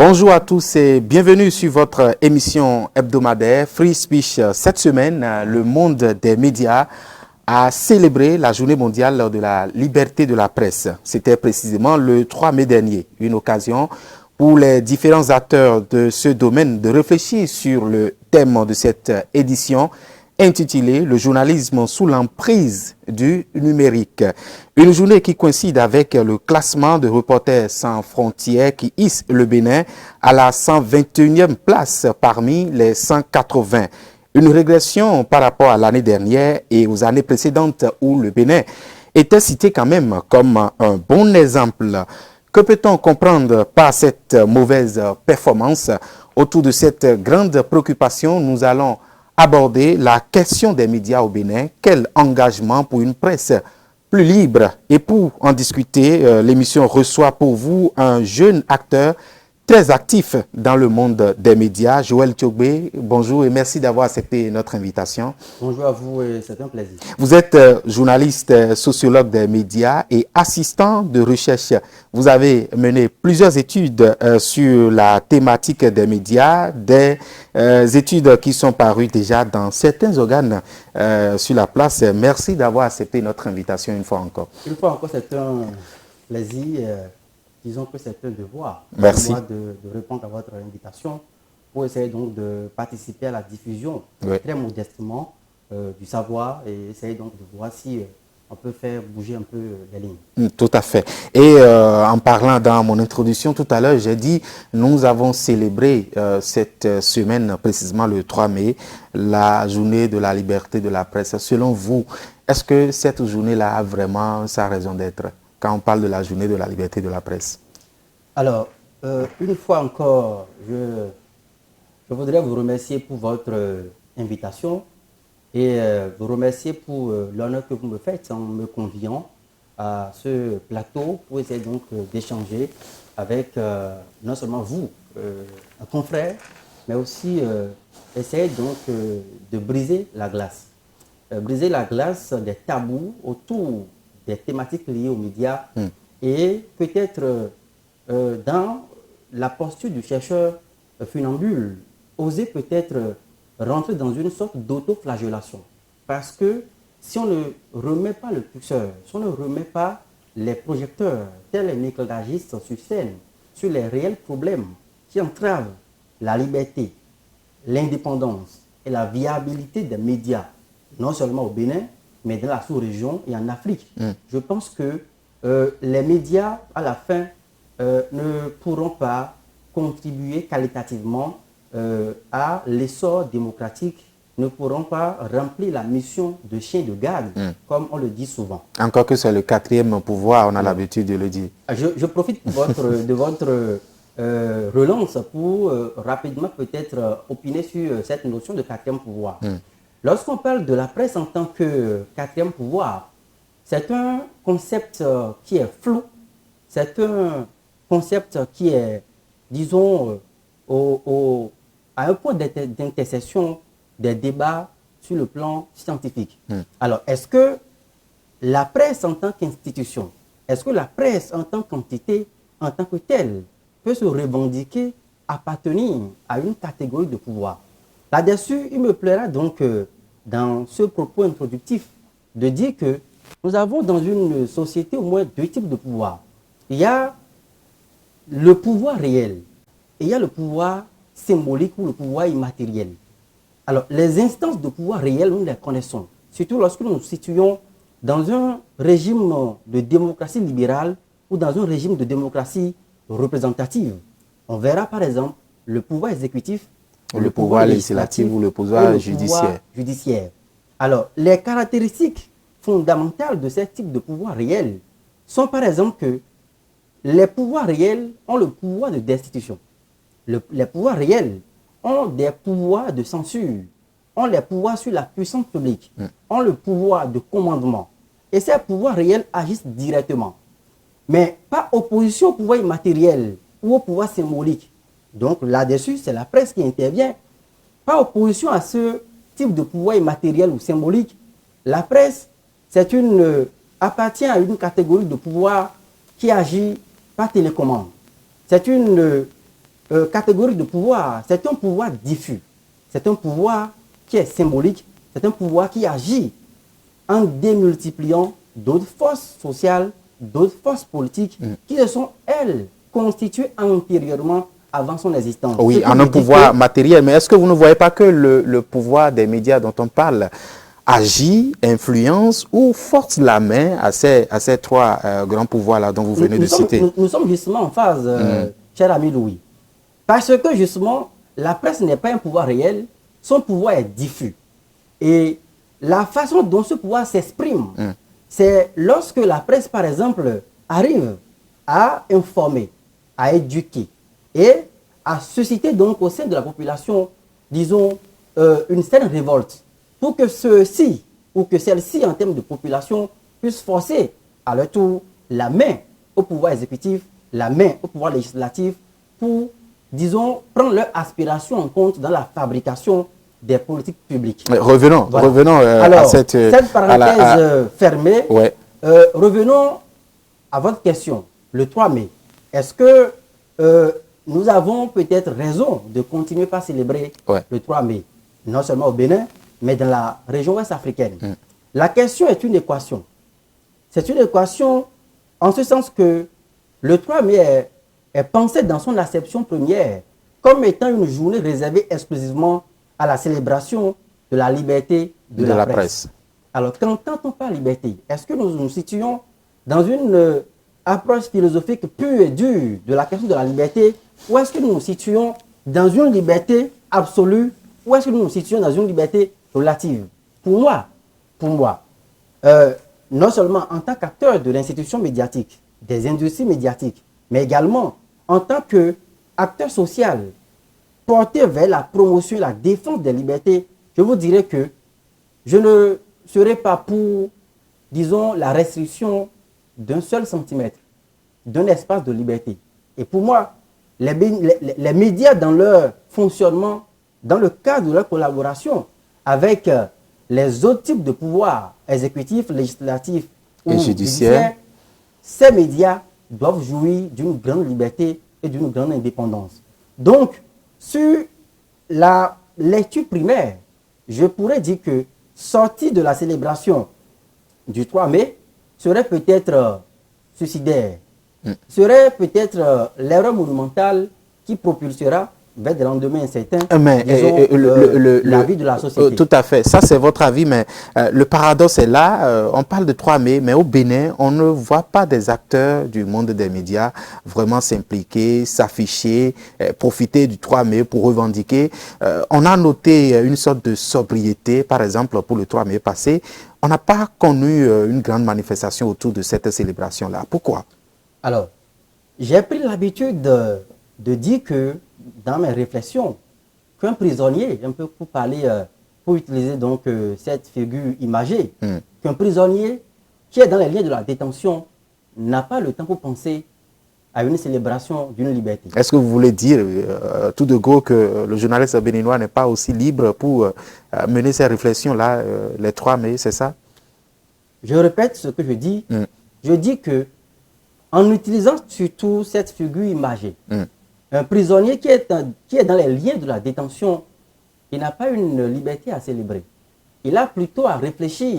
Bonjour à tous et bienvenue sur votre émission hebdomadaire Free Speech. Cette semaine, le monde des médias a célébré la journée mondiale de la liberté de la presse. C'était précisément le 3 mai dernier, une occasion pour les différents acteurs de ce domaine de réfléchir sur le thème de cette édition intitulé « Le journalisme sous l'emprise du numérique ». Une journée qui coïncide avec le classement de Reporters sans frontières qui hisse le Bénin à la 121e place parmi les 180. Une régression par rapport à l'année dernière et aux années précédentes où le Bénin était cité quand même comme un bon exemple. Que peut-on comprendre par cette mauvaise performance? Autour de cette grande préoccupation, nous allons aborder la question des médias au Bénin. Quel engagement pour une presse plus libre? Et pour en discuter, l'émission reçoit pour vous un jeune acteur très actif dans le monde des médias. Joël Thiogbe, bonjour et merci d'avoir accepté notre invitation. Bonjour à vous et c'est un plaisir. Vous êtes journaliste, sociologue des médias et assistant de recherche. Vous avez mené plusieurs études sur la thématique des médias, des études qui sont parues déjà dans certains organes sur la place. Merci d'avoir accepté notre invitation une fois encore. Une fois encore, c'est un plaisir. Disons que c'est un devoir Merci. pour moi de répondre à votre invitation pour essayer donc de participer à la diffusion très modestement du savoir et essayer donc de voir si on peut faire bouger un peu les lignes. Tout à fait. Et en parlant dans mon introduction tout à l'heure, j'ai dit nous avons célébré cette semaine, précisément le 3 mai, la journée de la liberté de la presse. Selon vous, est-ce que cette journée-là a vraiment sa raison d'être quand on parle de la journée de la liberté de la presse? Alors, une fois encore, je voudrais vous remercier pour votre invitation et vous remercier pour l'honneur que vous me faites en me conviant à ce plateau pour essayer donc d'échanger avec non seulement vous, un confrère, mais aussi essayer donc de briser la glace. Briser la glace des tabous autour des thématiques liées aux médias et peut-être dans la posture du chercheur funambule, oser peut-être rentrer dans une sorte d'autoflagellation. Parce que si on ne remet pas le curseur, si on ne remet pas les projecteurs, tels les microdagistes sur scène, sur les réels problèmes qui entravent la liberté, l'indépendance et la viabilité des médias, non seulement au Bénin, mais dans la sous-région et en Afrique. Je pense que les médias, à la fin, ne pourront pas contribuer qualitativement à l'essor démocratique, ne pourront pas remplir la mission de chien de garde, comme on le dit souvent. Encore que c'est le quatrième pouvoir, on a l'habitude de le dire. Je profite de votre relance pour rapidement peut-être opiner sur cette notion de quatrième pouvoir. Lorsqu'on parle de la presse en tant que quatrième pouvoir, c'est un concept qui est flou, c'est un concept qui est, disons, à un point d'intersection des débats sur le plan scientifique. Alors, est-ce que la presse en tant qu'institution, est-ce que la presse en tant qu'entité, en tant que telle, peut se revendiquer, appartenir à une catégorie de pouvoir? Là-dessus, il me plaira donc, dans ce propos introductif, de dire que nous avons dans une société au moins deux types de pouvoir. Il y a le pouvoir réel et il y a le pouvoir symbolique ou le pouvoir immatériel. Alors, les instances de pouvoir réel, nous les connaissons, surtout lorsque nous nous situons dans un régime de démocratie libérale ou dans un régime de démocratie représentative. On verra par exemple le pouvoir exécutif, le pouvoir législatif ou le pouvoir judiciaire. Alors, les caractéristiques fondamentales de ce type de pouvoir réel sont par exemple que les pouvoirs réels ont le pouvoir de destitution. Les pouvoirs réels ont des pouvoirs de censure, ont les pouvoirs sur la puissance publique, ont le pouvoir de commandement. Et ces pouvoirs réels agissent directement. Mais pas opposition au pouvoir immatériel ou au pouvoir symbolique. Donc là-dessus, c'est la presse qui intervient. Pas opposition à ce type de pouvoir immatériel ou symbolique. La presse, appartient à une catégorie de pouvoir qui agit par télécommande. C'est une catégorie de pouvoir, c'est un pouvoir diffus. C'est un pouvoir qui est symbolique. C'est un pouvoir qui agit en démultipliant d'autres forces sociales, d'autres forces politiques qui se sont, elles, constituées antérieurement avant son existence. Oui, en un pouvoir matériel. Mais est-ce que vous ne voyez pas que le pouvoir des médias dont on parle agit, influence ou force la main à ces trois grands pouvoirs-là dont vous venez de citer? Nous sommes justement en phase, cher ami Louis. Parce que justement, la presse n'est pas un pouvoir réel, son pouvoir est diffus. Et la façon dont ce pouvoir s'exprime, c'est lorsque la presse, par exemple, arrive à informer, à éduquer et à susciter donc au sein de la population, disons, une certaine révolte, pour que ceux-ci ou que celles-ci, en termes de population, puissent forcer à leur tour la main au pouvoir exécutif, la main au pouvoir législatif, pour, disons, prendre leur aspiration en compte dans la fabrication des politiques publiques. Revenons Alors, à cette parenthèse fermée. Ouais. Revenons à votre question. Le 3 mai, est-ce que nous avons peut-être raison de continuer par célébrer le 3 mai, non seulement au Bénin, mais dans la région ouest africaine? La question est une équation. C'est une équation en ce sens que le 3 mai est pensé dans son acception première comme étant une journée réservée exclusivement à la célébration de la liberté de la presse. Alors, qu'entend-on par liberté? Est-ce que nous nous situons dans une approche philosophique pure et dure de la question de la liberté, ou est-ce que nous nous situons dans une liberté absolue, ou est-ce que nous nous situons dans une liberté relative? Pour moi, non seulement en tant qu'acteur de l'institution médiatique, des industries médiatiques, mais également en tant qu'acteur social porté vers la promotion et la défense des libertés, je vous dirais que je ne serai pas pour, disons, la restriction d'un seul centimètre, d'un espace de liberté. Et pour moi, les médias dans leur fonctionnement, dans le cadre de leur collaboration avec les autres types de pouvoirs exécutifs, législatifs ou judiciaires, ces médias doivent jouir d'une grande liberté et d'une grande indépendance. Donc, sur la lecture primaire, je pourrais dire que sortir de la célébration du 3 mai serait peut-être suicidaire, serait peut-être l'erreur monumentale qui propulsera vers des lendemains incertains, la vie de la société. Tout à fait. Ça, c'est votre avis, mais le paradoxe est là. On parle de 3 mai, mais au Bénin, on ne voit pas des acteurs du monde des médias vraiment s'impliquer, s'afficher, profiter du 3 mai pour revendiquer. On a noté une sorte de sobriété, par exemple, pour le 3 mai passé. On n'a pas connu une grande manifestation autour de cette célébration-là. Pourquoi? Alors, j'ai pris l'habitude de dire que, dans mes réflexions, qu'un prisonnier, un peu pour parler, pour utiliser donc cette figure imagée, qu'un prisonnier qui est dans les liens de la détention n'a pas le temps pour penser à une célébration d'une liberté. Est-ce que vous voulez dire tout de go que le journaliste béninois n'est pas aussi libre pour mener ces réflexions-là les 3 mai, c'est ça? Je répète ce que je dis. Je dis que en utilisant surtout cette figure imagée, un prisonnier qui est dans les liens de la détention, il n'a pas une liberté à célébrer. Il a plutôt à réfléchir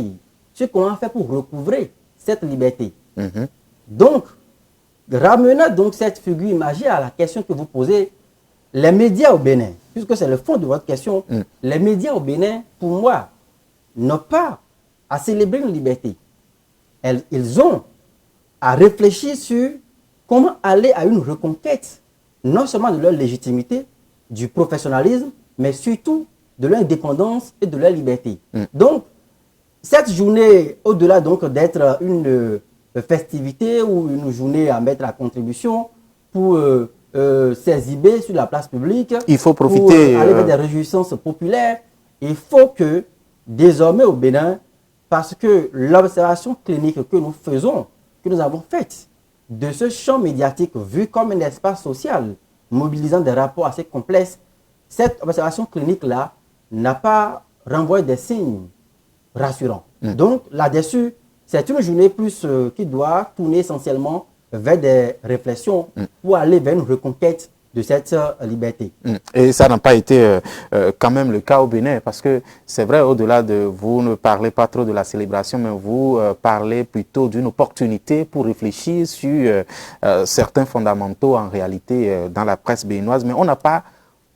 sur comment faire pour recouvrer cette liberté. Donc, ramenant donc cette figure imagée à la question que vous posez, les médias au Bénin, puisque c'est le fond de votre question, les médias au Bénin, pour moi, n'ont pas à célébrer une liberté. Ils ont à réfléchir sur comment aller à une reconquête, non seulement de leur légitimité, du professionnalisme, mais surtout de leur indépendance et de leur liberté. Donc, cette journée, au-delà donc d'être une festivité ou une journée à mettre à contribution pour s'exhiber sur la place publique, il faut profiter, pour aller vers des réjouissances populaires, il faut que désormais au Bénin, parce que l'observation clinique que nous faisons, que nous avons faite de ce champ médiatique vu comme un espace social mobilisant des rapports assez complexes, cette observation clinique-là n'a pas renvoyé des signes rassurants. Donc là-dessus, c'est une journée plus qui doit tourner essentiellement vers des réflexions pour aller vers une reconquête de cette liberté. Et ça n'a pas été quand même le cas au Bénin, parce que c'est vrai, au-delà de vous ne parlez pas trop de la célébration, mais vous parlez plutôt d'une opportunité pour réfléchir sur certains fondamentaux en réalité dans la presse béninoise, mais on n'a pas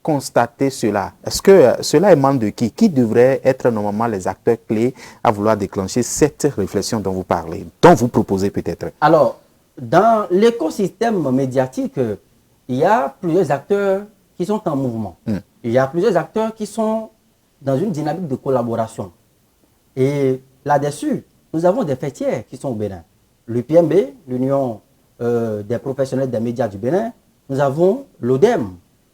constaté cela. Est-ce que cela émane de qui? Qui devrait être normalement les acteurs clés à vouloir déclencher cette réflexion dont vous parlez, dont vous proposez peut-être? Alors, dans l'écosystème médiatique, il y a plusieurs acteurs qui sont en mouvement. Il y a plusieurs acteurs qui sont dans une dynamique de collaboration. Et là-dessus, nous avons des faits tiers qui sont au Bénin. L'UPMB, l'Union des professionnels des médias du Bénin. Nous avons l'ODEM,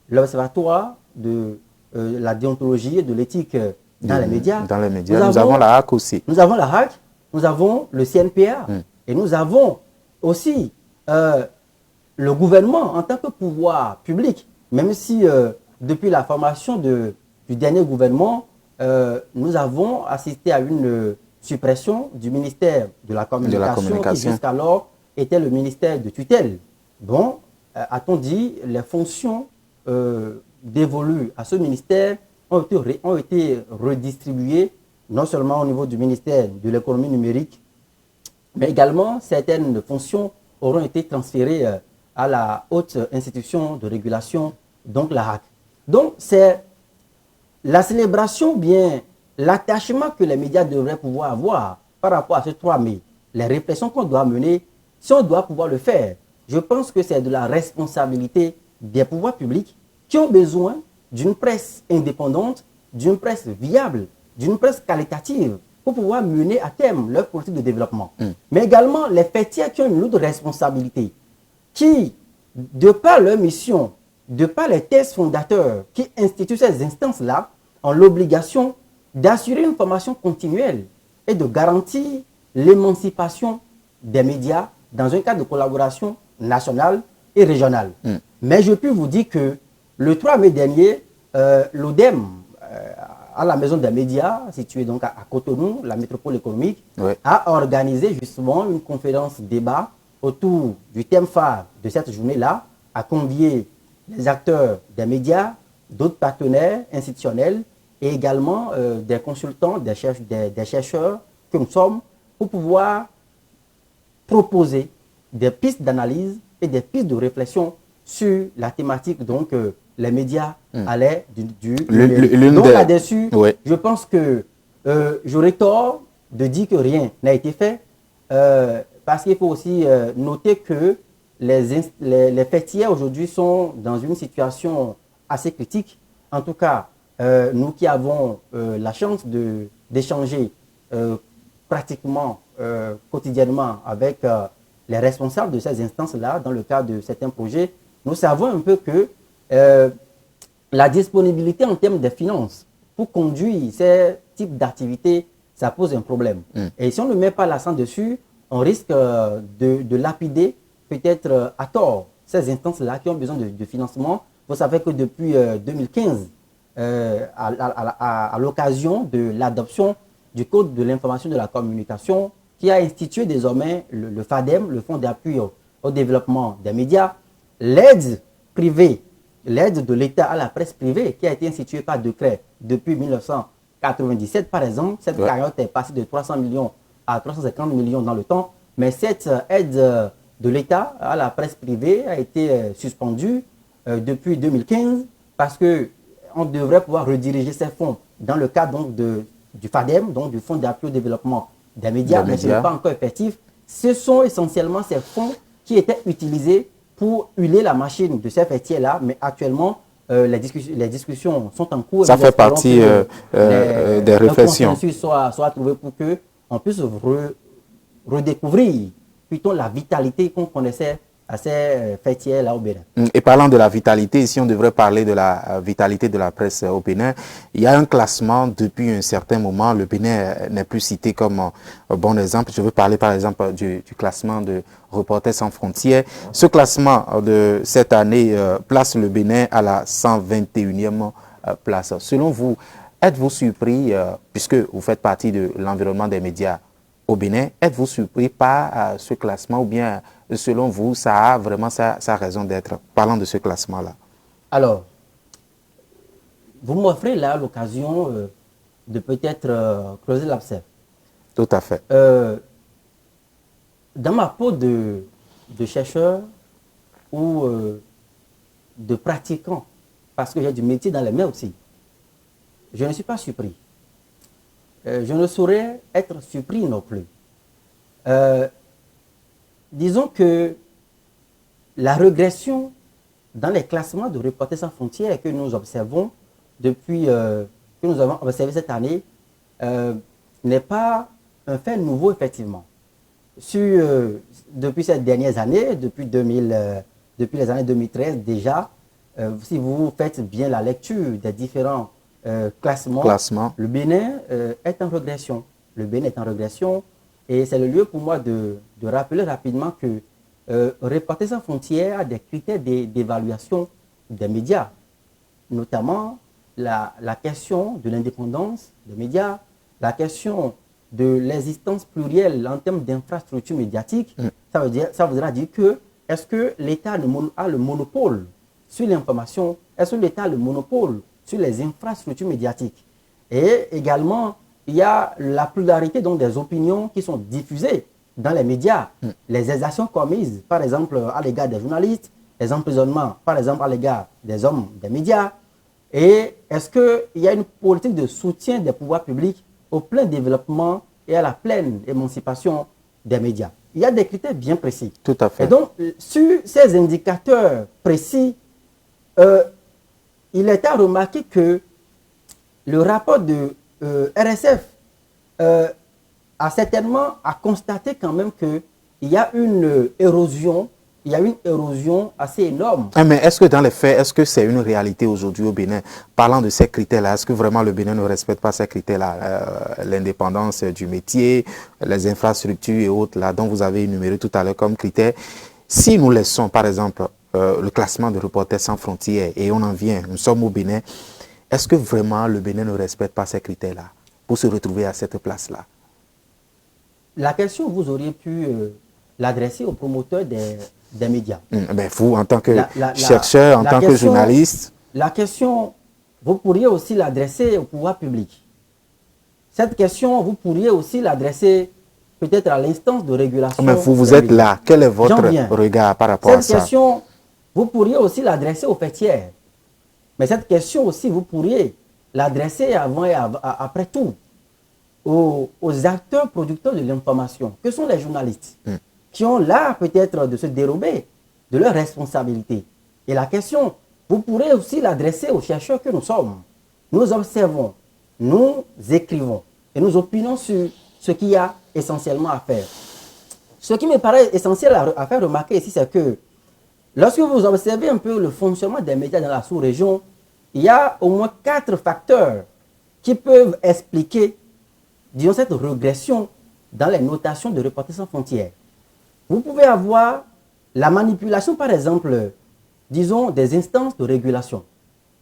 l'Observatoire de la déontologie et de l'éthique dans les médias. Dans les médias. Nous avons la HAC aussi. Nous avons la HAC, nous avons le CNPA. Et nous avons aussi le gouvernement en tant que pouvoir public, même si depuis la formation du dernier gouvernement, nous avons assisté à une suppression du ministère de la Communication, qui jusqu'alors était le ministère de tutelle. Bon, a-t-on dit, les fonctions dévolues à ce ministère ont été redistribuées, non seulement au niveau du ministère de l'économie numérique, mais également certaines fonctions auront été transférées à la haute institution de régulation, donc la HAC. Donc c'est la célébration, bien l'attachement que les médias devraient pouvoir avoir par rapport à ce 3 mai, les réflexions qu'on doit mener, si on doit pouvoir le faire, je pense que c'est de la responsabilité des pouvoirs publics qui ont besoin d'une presse indépendante, d'une presse viable, d'une presse qualitative pour pouvoir mener à terme leur politique de développement. Mais également les faits tiers qui ont une lourde responsabilité, qui, de par leur mission, de par les thèses fondateurs qui instituent ces instances-là, ont l'obligation d'assurer une formation continuelle et de garantir l'émancipation des médias dans un cadre de collaboration nationale et régionale. Mais je peux vous dire que le 3 mai dernier, l'ODEM, à la maison des médias, située donc à Cotonou, la métropole économique, a organisé justement une conférence débat autour du thème phare de cette journée-là, a convié les acteurs des médias, d'autres partenaires institutionnels et également des consultants, des chercheurs que nous sommes pour pouvoir proposer des pistes d'analyse et des pistes de réflexion sur la thématique donc les médias à l'ère du donc là-dessus, je pense que j'aurais tort de dire que rien n'a été fait parce qu'il faut aussi noter que les faits tiers aujourd'hui sont dans une situation assez critique. En tout cas, nous qui avons la chance d'échanger pratiquement quotidiennement avec les responsables de ces instances-là dans le cadre de certains projets, nous savons un peu que la disponibilité en termes de finances pour conduire ces types d'activités, ça pose un problème. Et si on ne met pas l'accent dessus, on risque de lapider peut-être à tort ces instances-là qui ont besoin de financement. Vous savez que depuis 2015, à l'occasion de l'adoption du Code de l'information de la communication, qui a institué désormais le FADEM, le Fonds d'appui au développement des médias, l'aide privée, l'aide de l'État à la presse privée, qui a été instituée par décret depuis 1997, par exemple. Cette cagnotte est passée de 300 millions à 350 millions dans le temps, mais cette aide de l'État à la presse privée a été suspendue depuis 2015 parce qu'on devrait pouvoir rediriger ces fonds dans le cadre donc, du FADEM, donc du Fonds d'appui au développement des médias, mais ce n'est pas encore effectif. Ce sont essentiellement ces fonds qui étaient utilisés pour huiler la machine de ces faits-là, mais actuellement, les discussions sont en cours. Ça fait partie des réflexions. Un consensus soit trouvé pour qu'on puisse redécouvrir plutôt la vitalité qu'on connaissait à ces faits-là au Bénin. Et parlant de la vitalité, si on devrait parler de la vitalité de la presse au Bénin, il y a un classement depuis un certain moment. Le Bénin n'est plus cité comme bon exemple. Je veux parler par exemple du classement de Reporters sans frontières. Ce classement de cette année place le Bénin à la 121e place. Selon vous, êtes-vous surpris, puisque vous faites partie de l'environnement des médias au Bénin, êtes-vous surpris par ce classement ou bien selon vous, ça a vraiment sa raison d'être, parlant de ce classement-là? Alors, vous m'offrez là l'occasion de peut-être creuser l'abcès. Tout à fait. Dans ma peau de chercheur ou de pratiquant, parce que j'ai du métier dans les mains aussi, je ne suis pas surpris. Je ne saurais être surpris non plus. Disons que la régression dans les classements de Reporters sans frontières que nous observons depuis que nous avons observé cette année n'est pas un fait nouveau effectivement. Depuis ces dernières années, depuis les années 2013 déjà, si vous faites bien la lecture des différents classements, le Bénin est en régression. Le Bénin est en régression et c'est le lieu pour moi de rappeler rapidement que Reporters sans frontières a des critères d'évaluation des médias, notamment la question de l'indépendance des médias, la question de l'existence plurielle en termes d'infrastructures médiatiques. Ça voudra dire que est-ce que l'État a le monopole sur l'information? Est-ce que l'État a le monopole sur les infrastructures médiatiques? Et également, il y a la pluralité donc, des opinions qui sont diffusées dans les médias, les exactions commises, par exemple, à l'égard des journalistes, les emprisonnements, par exemple, à l'égard des hommes des médias. Et est-ce qu'il y a une politique de soutien des pouvoirs publics au plein développement et à la pleine émancipation des médias? Il y a des critères bien précis. Tout à fait. Et donc, sur ces indicateurs précis, il est à remarquer que le rapport de RSF a certainement constaté quand même qu'il y a une érosion, assez énorme. Mais est-ce que dans les faits, est-ce que c'est une réalité aujourd'hui au Bénin? Parlant de ces critères-là, est-ce que vraiment le Bénin ne respecte pas ces critères-là? L'indépendance du métier, les infrastructures et autres, là, dont vous avez énuméré tout à l'heure comme critères. Si nous laissons, par exemple, le classement de Reporters sans frontières et on en vient, nous sommes au Bénin, est-ce que vraiment le Bénin ne respecte pas ces critères-là pour se retrouver à cette place-là? La question, vous auriez pu l'adresser aux promoteurs des médias. Ben vous, en tant que chercheur, en tant que journaliste. La question, vous pourriez aussi l'adresser au pouvoir public. Cette question, vous pourriez aussi l'adresser peut-être à l'instance de régulation. Mais vous êtes là. Quel est votre regard par rapport à ça? Cette question, vous pourriez aussi l'adresser aux faits tiers. Mais cette question aussi, vous pourriez l'adresser avant et après tout aux acteurs producteurs de l'information, que sont les journalistes, qui ont l'art peut-être de se dérober de leurs responsabilités. Et la question, vous pourrez aussi l'adresser aux chercheurs que nous sommes. Nous observons, nous écrivons et nous opinons sur ce qu'il y a essentiellement à faire. Ce qui me paraît essentiel à faire remarquer ici, c'est que lorsque vous observez un peu le fonctionnement des médias dans la sous-région, il y a au moins 4 facteurs qui peuvent expliquer, disons, cette régression dans les notations de Reporters sans frontières. Vous pouvez avoir la manipulation, par exemple, disons, des instances de régulation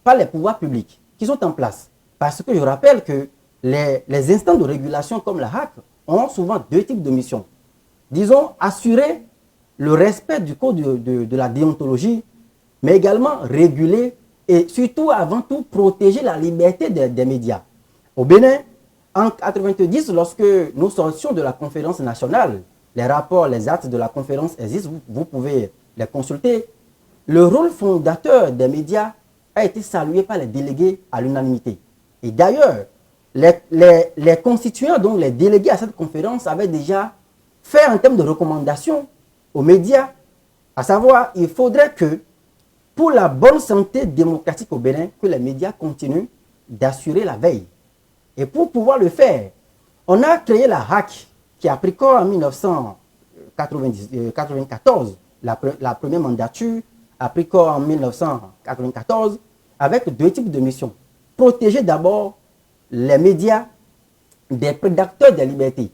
par les pouvoirs publics qui sont en place. Parce que je rappelle que les instances de régulation comme la HAC ont souvent 2 types de missions. Disons, assurer le respect du code de la déontologie, mais également réguler et surtout, avant tout, protéger la liberté des médias. Au Bénin, en 1990, lorsque nous sortions de la conférence nationale, les rapports, les actes de la conférence existent, vous pouvez les consulter. Le rôle fondateur des médias a été salué par les délégués à l'unanimité. Et d'ailleurs, les constituants, donc les délégués à cette conférence, avaient déjà fait un terme de recommandation aux médias, à savoir, il faudrait que, pour la bonne santé démocratique au Bénin, que les médias continuent d'assurer la veille. Et pour pouvoir le faire, on a créé la HAC, qui a pris corps en 1994. La première mandature a pris corps en 1994, avec 2 types de missions. Protéger d'abord les médias des prédateurs des libertés.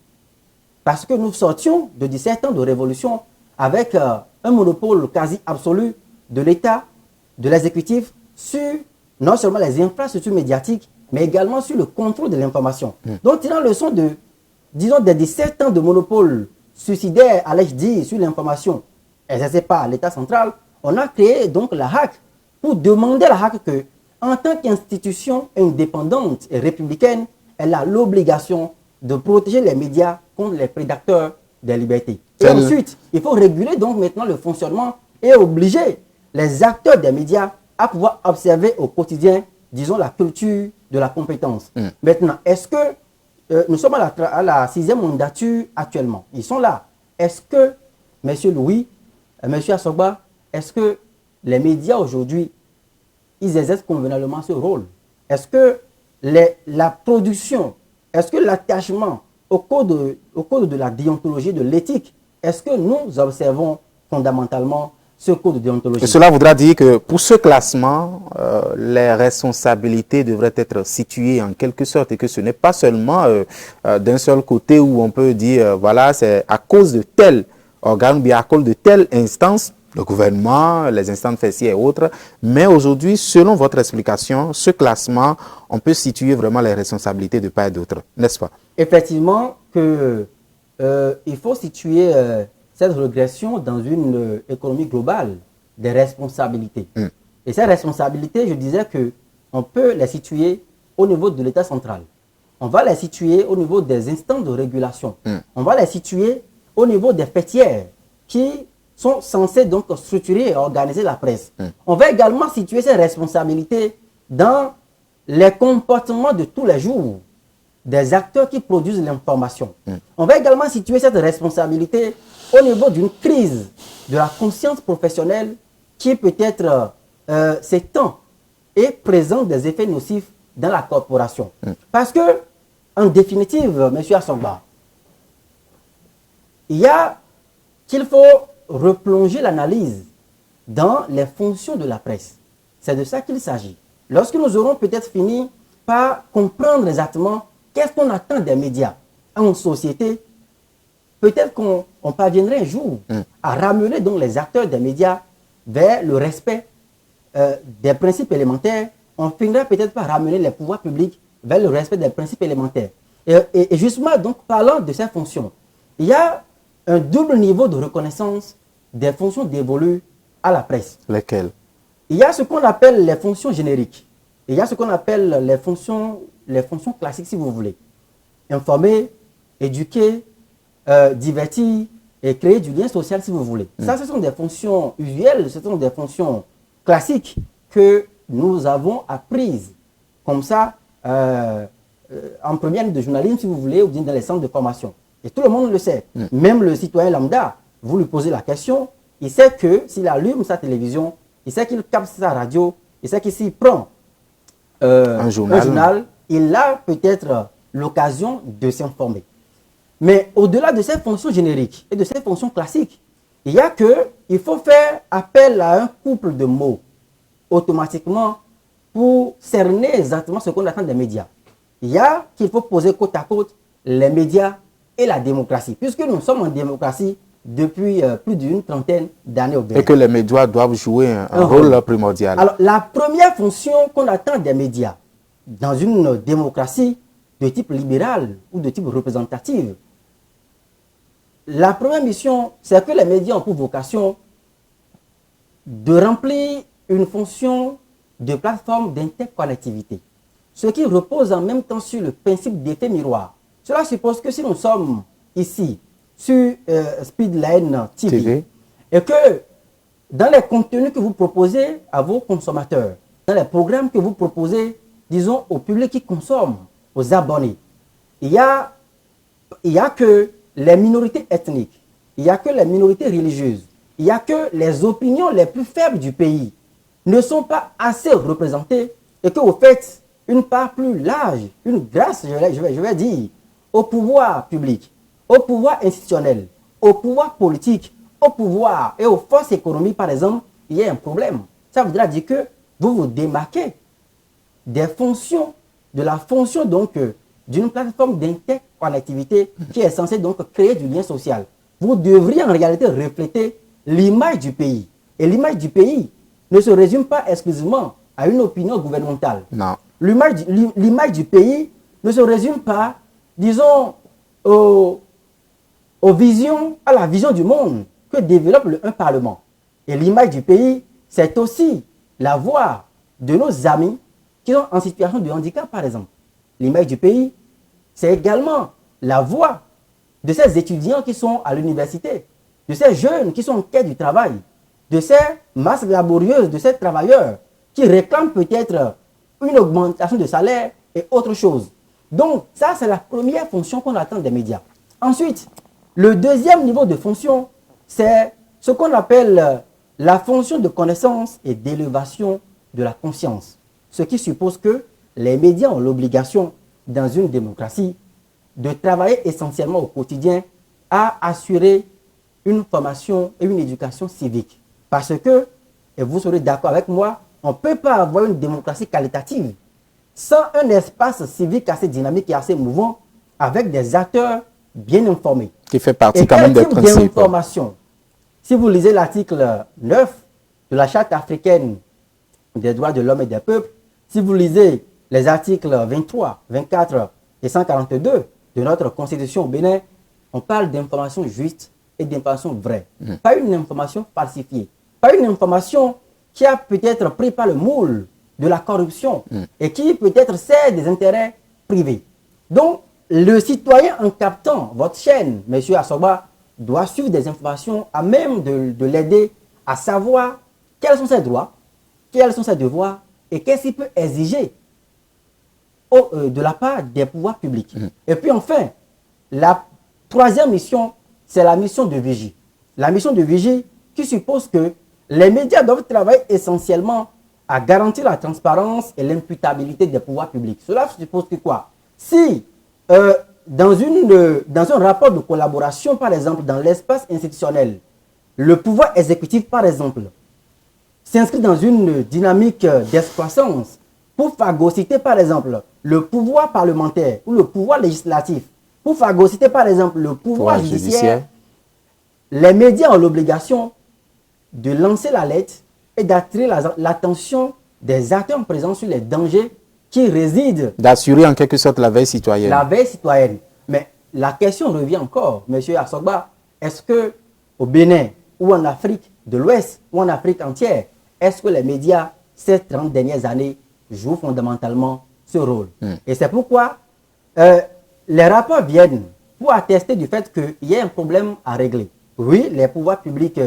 Parce que nous sortions de 17 ans de révolution avec un monopole quasi absolu de l'État, de l'exécutif, sur non seulement les infrastructures médiatiques, mais également sur le contrôle de l'information. Donc, tirant leçon de, disons, des 17 ans de monopole suicidaire, allais-je dire, sur l'information exercée par l'État central, on a créé donc la HAC pour demander à la HAC que, en tant qu'institution indépendante et républicaine, elle a l'obligation de protéger les médias contre les prédateurs des libertés. Et ensuite, il faut réguler donc maintenant le fonctionnement et obliger les acteurs des médias à pouvoir observer au quotidien, disons, la culture de la compétence. Maintenant, est-ce que nous sommes à la 6e mandature actuellement? Ils sont là. Est-ce que, M. Louis, M. Assogba, est-ce que les médias aujourd'hui, ils exercent convenablement ce rôle? Est-ce que la production, est-ce que l'attachement au code de la déontologie, de l'éthique, est-ce que nous observons fondamentalement ce code de déontologie? Et cela voudra dire que pour ce classement, les responsabilités devraient être situées en quelque sorte et que ce n'est pas seulement d'un seul côté où on peut dire, voilà, c'est à cause de tel organe ou bien à cause de telle instance, le gouvernement, les instances fessiers et autres. Mais aujourd'hui, selon votre explication, ce classement, on peut situer vraiment les responsabilités de part et d'autre, n'est-ce pas? Effectivement, il faut situer cette régression dans une économie globale des responsabilités. Et ces responsabilités, je disais qu'on peut les situer au niveau de l'État central. On va les situer au niveau des instances de régulation. On va les situer au niveau des fêtières qui sont censés donc structurer et organiser la presse. On va également situer ces responsabilités dans les comportements de tous les jours des acteurs qui produisent l'information. On va également situer cette responsabilité au niveau d'une crise de la conscience professionnelle qui peut-être s'étend et présente des effets nocifs dans la corporation. Parce que, en définitive, M. Assogba, il y a qu'il faut replonger l'analyse dans les fonctions de la presse. C'est de ça qu'il s'agit. Lorsque nous aurons peut-être fini par comprendre exactement qu'est-ce qu'on attend des médias en société, peut-être qu'on parviendrait un jour à ramener donc les acteurs des médias vers le respect des principes élémentaires. On finira peut-être par ramener les pouvoirs publics vers le respect des principes élémentaires. Et justement, donc, parlant de ces fonctions, il y a un double niveau de reconnaissance des fonctions dévolues à la presse. Lesquelles? Il y a ce qu'on appelle les fonctions génériques. Et il y a ce qu'on appelle les fonctions classiques, si vous voulez. Informer, éduquer, divertir et créer du lien social, si vous voulez. Ça, ce sont des fonctions usuelles, ce sont des fonctions classiques que nous avons apprises comme ça en première année de journalisme, si vous voulez, ou bien dans les centres de formation. Et tout le monde le sait. Même le citoyen lambda, vous lui posez la question, il sait que s'il allume sa télévision, il sait qu'il capte sa radio, il sait qu'il s'y prend un journal, il a peut-être l'occasion de s'informer. Mais au-delà de ces fonctions génériques et de ces fonctions classiques, il y a qu'il faut faire appel à un couple de mots automatiquement pour cerner exactement ce qu'on attend des médias. Il y a qu'il faut poser côte à côte les médias et la démocratie, puisque nous sommes en démocratie depuis plus d'une trentaine d'années au Bénin. Et que les médias doivent jouer un rôle primordial. Alors, la première fonction qu'on attend des médias dans une démocratie de type libéral ou de type représentative, la première mission, c'est que les médias ont pour vocation de remplir une fonction de plateforme d'interconnectivité, ce qui repose en même temps sur le principe d'effet miroir. Cela suppose que si nous sommes ici sur Speedline TV et que dans les contenus que vous proposez à vos consommateurs, dans les programmes que vous proposez, disons, au public qui consomme, aux abonnés, il y a que les minorités ethniques, il n'y a que les minorités religieuses, il n'y a que les opinions les plus faibles du pays ne sont pas assez représentées et qu'au fait, une part plus large, une grâce, je vais dire, au pouvoir public, au pouvoir institutionnel, au pouvoir politique, au pouvoir et aux forces économiques, par exemple, il y a un problème. Ça voudra dire que vous vous démarquez des fonctions, de la fonction donc d'une plateforme d'interconnectivité qui est censée donc créer du lien social. Vous devriez en réalité refléter l'image du pays. Et l'image du pays ne se résume pas exclusivement à une opinion gouvernementale. Non. L'image du pays ne se résume pas, disons, à la vision du monde que développe un Parlement. Et l'image du pays, c'est aussi la voix de nos amis qui sont en situation de handicap, par exemple. L'image du pays, c'est également la voix de ces étudiants qui sont à l'université, de ces jeunes qui sont en quête du travail, de ces masses laborieuses, de ces travailleurs qui réclament peut-être une augmentation de salaire et autre chose. Donc, ça, c'est la première fonction qu'on attend des médias. Ensuite, le deuxième niveau de fonction, c'est ce qu'on appelle la fonction de connaissance et d'élévation de la conscience. Ce qui suppose que les médias ont l'obligation, dans une démocratie, de travailler essentiellement au quotidien à assurer une formation et une éducation civique. Parce que, et vous serez d'accord avec moi, on ne peut pas avoir une démocratie qualitative sans un espace civique assez dynamique et assez mouvant avec des acteurs bien informés. Qui fait partie quand même des principes. D'information. Si vous lisez l'article 9 de la Charte africaine des droits de l'homme et des peuples, si vous lisez les articles 23, 24 et 142 de notre Constitution au Bénin, on parle d'information juste et d'information vraie. Pas une information falsifiée. Pas une information qui a peut-être pris par le moule de la corruption et qui peut-être sert des intérêts privés. Donc, le citoyen, en captant votre chaîne, M. Assoba, doit suivre des informations à même de l'aider à savoir quels sont ses droits, quels sont ses devoirs et qu'est-ce qu'il peut exiger de la part des pouvoirs publics. Et puis enfin, la troisième mission, c'est la mission de vigie. La mission de vigie qui suppose que les médias doivent travailler essentiellement à garantir la transparence et l'imputabilité des pouvoirs publics. Cela suppose que quoi? Si dans un rapport de collaboration, par exemple, dans l'espace institutionnel, le pouvoir exécutif, par exemple, s'inscrit dans une dynamique d'excroissance pour phagocyter, par exemple, le pouvoir parlementaire ou le pouvoir législatif, pour phagocyter, par exemple, le pouvoir judiciaire, les médias ont l'obligation de lancer l'alerte et d'attirer l'attention des acteurs présents sur les dangers qui résident. D'assurer en quelque sorte la veille citoyenne. La veille citoyenne. Mais la question revient encore, M. Assoba, est-ce que au Bénin ou en Afrique de l'Ouest ou en Afrique entière, est-ce que les médias, ces 30 dernières années, jouent fondamentalement ce rôle? Et c'est pourquoi les rapports viennent pour attester du fait qu'il y a un problème à régler. Oui, les pouvoirs publics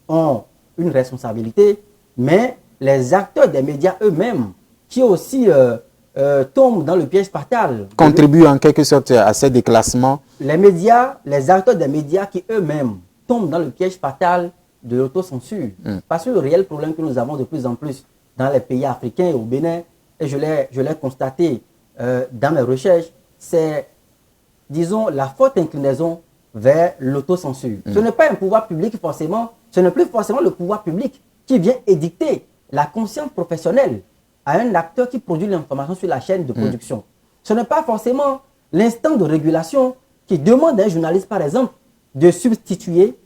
ont une responsabilité, mais les acteurs des médias eux-mêmes, qui aussi tombent dans le piège fatal. Contribuent en quelque sorte à ces déclassements. Les médias, les acteurs des médias qui eux-mêmes tombent dans le piège fatal de l'autocensure. Parce que le réel problème que nous avons de plus en plus dans les pays africains et au Bénin, et je l'ai constaté dans mes recherches, c'est, disons, la forte inclinaison vers l'autocensure. Ce n'est pas un pouvoir public forcément, ce n'est plus forcément le pouvoir public qui vient édicter la conscience professionnelle à un acteur qui produit l'information sur la chaîne de production. Ce n'est pas forcément l'instant de régulation qui demande à un journaliste, par exemple, de substituer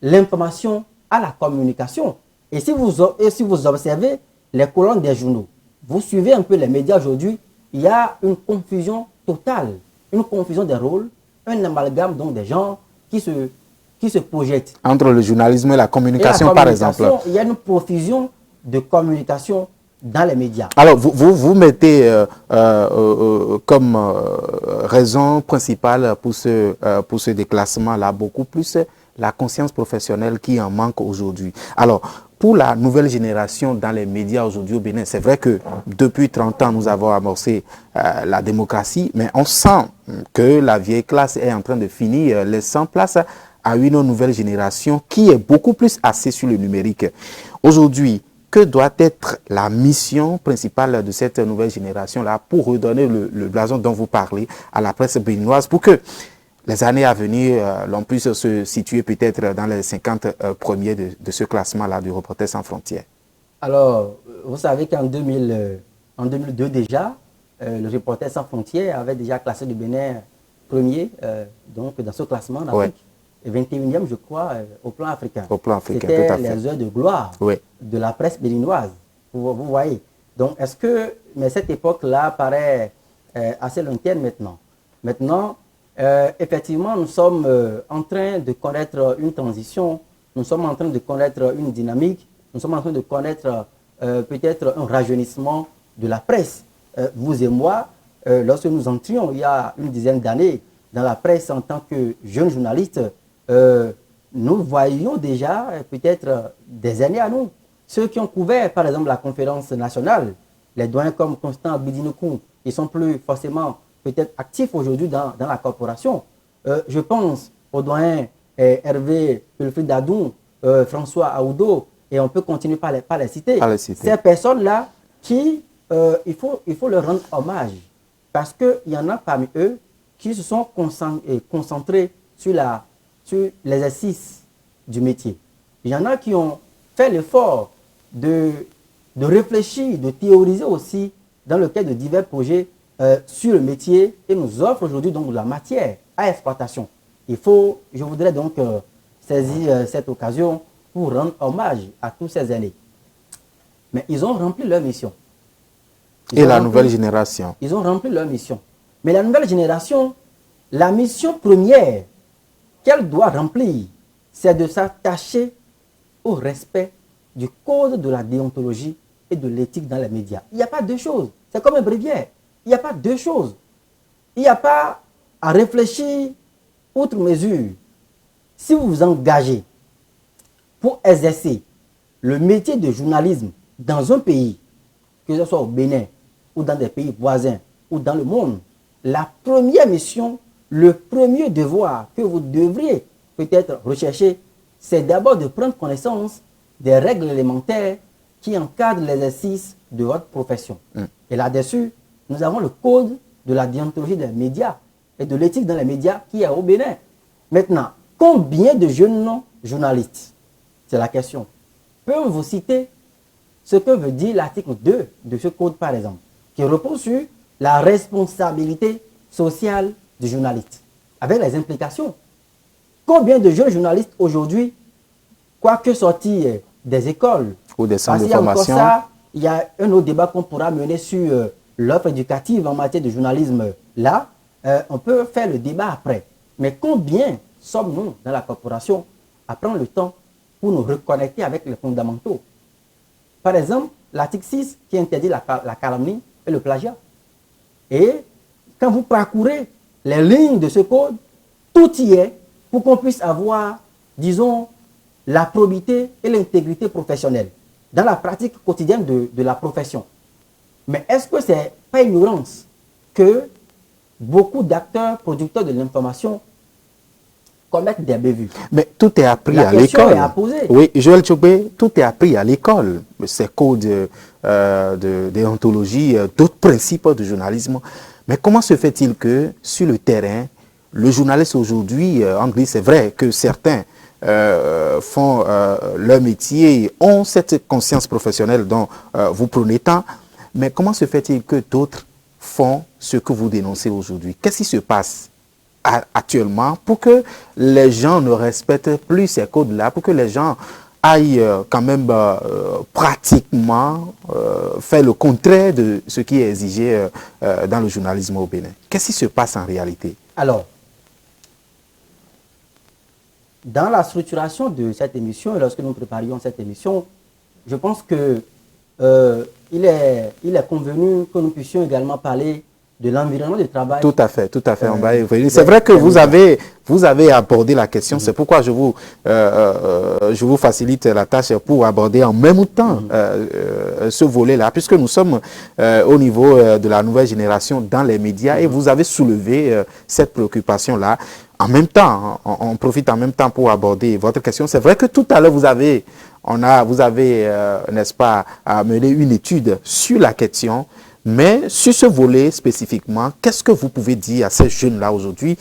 l'information à la communication. Et si vous observez les colonnes des journaux, vous suivez un peu les médias aujourd'hui, il y a une confusion totale, une confusion des rôles, un amalgame donc des gens qui se projettent. Entre le journalisme et la communication, par exemple. Il y a une profusion de communication dans les médias. Alors, vous mettez comme raison principale pour ce déclassement-là beaucoup plus la conscience professionnelle qui en manque aujourd'hui. Alors, pour la nouvelle génération dans les médias aujourd'hui au Bénin, c'est vrai que depuis 30 ans, nous avons amorcé la démocratie, mais on sent que la vieille classe est en train de finir, laissant place à une nouvelle génération qui est beaucoup plus axée sur le numérique. Aujourd'hui, que doit être la mission principale de cette nouvelle génération-là pour redonner le blason dont vous parlez à la presse béninoise pour que les années à venir, l'on puisse se situer peut-être dans les 50 premiers de ce classement-là du Reporters sans frontières? Alors, vous savez qu'en 2002 déjà, le Reporters sans frontières avait déjà classé le Bénin premier donc dans ce classement en Afrique. Et 21e, je crois, au plan africain. Au plan africain, c'était tout à fait. les heures de gloire de la presse béninoise. Vous voyez. Donc, est-ce que... Mais cette époque-là paraît assez lointaine maintenant. Maintenant, effectivement, nous sommes en train de connaître une transition. Nous sommes en train de connaître une dynamique. Nous sommes en train de connaître peut-être un rajeunissement de la presse. Vous et moi, lorsque nous entrions il y a une dizaine d'années dans la presse en tant que jeunes journalistes, nous voyions déjà peut-être des années à nous. Ceux qui ont couvert, par exemple, la conférence nationale, les doyens comme Constant Abidinokou, ils sont plus forcément peut-être actifs aujourd'hui dans la corporation. Je pense aux doyens Hervé Wilfried Dadoun, François Aoudo, et on peut continuer par les citer. Ces personnes-là qui, il faut leur rendre hommage, parce qu'il y en a parmi eux qui se sont concentrés sur l'exercice du métier. Il y en a qui ont fait l'effort de réfléchir, de théoriser aussi dans le cadre de divers projets sur le métier et nous offrent aujourd'hui donc de la matière à exploitation. Je voudrais donc saisir cette occasion pour rendre hommage à tous ces aînés. Mais ils ont rempli leur mission. Nouvelle génération. Ils ont rempli leur mission. Mais la nouvelle génération, la mission première qu'elle doit remplir, c'est de s'attacher au respect du code de la déontologie et de l'éthique dans les médias. Il n'y a pas deux choses. C'est comme un bréviaire. Il n'y a pas deux choses. Il n'y a pas à réfléchir outre mesure. Si vous vous engagez pour exercer le métier de journalisme dans un pays, que ce soit au Bénin ou dans des pays voisins ou dans le monde, la première mission, le premier devoir que vous devriez peut-être rechercher, c'est d'abord de prendre connaissance des règles élémentaires qui encadrent l'exercice de votre profession. Et là-dessus, nous avons le code de la déontologie des médias et de l'éthique dans les médias qui est au Bénin. Maintenant, combien de jeunes journalistes, c'est la question, peuvent vous citer ce que veut dire l'article 2 de ce code, par exemple, qui repose sur la responsabilité sociale du journaliste, avec les implications. Combien de jeunes journalistes aujourd'hui, quoique sortis des écoles, ou des centres de formation, il y a un autre débat qu'on pourra mener sur l'offre éducative en matière de journalisme. Là, on peut faire le débat après. Mais combien sommes-nous dans la corporation à prendre le temps pour nous reconnecter avec les fondamentaux? Par exemple, l'article 6 qui interdit la calomnie et le plagiat. Et quand vous parcourez les lignes de ce code, tout y est pour qu'on puisse avoir, disons, la probité et l'intégrité professionnelle dans la pratique quotidienne de la profession. Mais est-ce que ce n'est pas ignorance que beaucoup d'acteurs, producteurs de l'information commettent des bévues? Mais tout est appris à l'école. La question est à poser. Oui, Joël Tchobé, tout est appris à l'école. Ces codes de déontologie, d'autres principes de journalisme. Mais comment se fait-il que sur le terrain, le journaliste aujourd'hui, c'est vrai que certains font leur métier, ont cette conscience professionnelle dont vous prenez tant, mais comment se fait-il que d'autres font ce que vous dénoncez aujourd'hui? Qu'est-ce qui se passe actuellement pour que les gens ne respectent plus ces codes-là, pour que les gens aillent quand même pratiquement faire le contraire de ce qui est exigé dans le journalisme au Bénin? Qu'est-ce qui se passe en réalité? Alors, dans la structuration de cette émission, et lorsque nous préparions cette émission, je pense que il est convenu que nous puissions également parler de l'environnement du travail. Tout à fait, tout à fait. C'est vrai que vous avez abordé la question, c'est pourquoi je vous facilite la tâche pour aborder en même temps ce volet-là, puisque nous sommes au niveau de la nouvelle génération dans les médias et vous avez soulevé cette préoccupation-là. En même temps, on profite en même temps pour aborder votre question. C'est vrai que tout à l'heure, vous avez, n'est-ce pas, mené une étude sur la question, mais sur ce volet spécifiquement, qu'est-ce que vous pouvez dire à ces jeunes-là aujourd'hui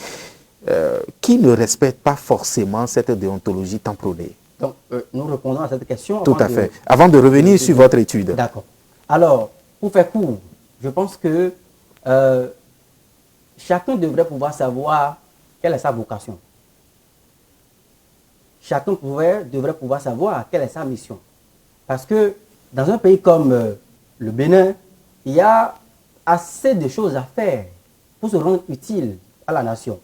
qui ne respectent pas forcément cette déontologie tant prônée? Donc, nous répondons à cette question. Tout à fait. Avant de revenir sur votre étude. D'accord. Alors, pour faire court, je pense que chacun devrait pouvoir savoir quelle est sa vocation. Chacun devrait pouvoir savoir quelle est sa mission. Parce que dans un pays comme le Bénin, il y a assez de choses à faire pour se rendre utile à la nation.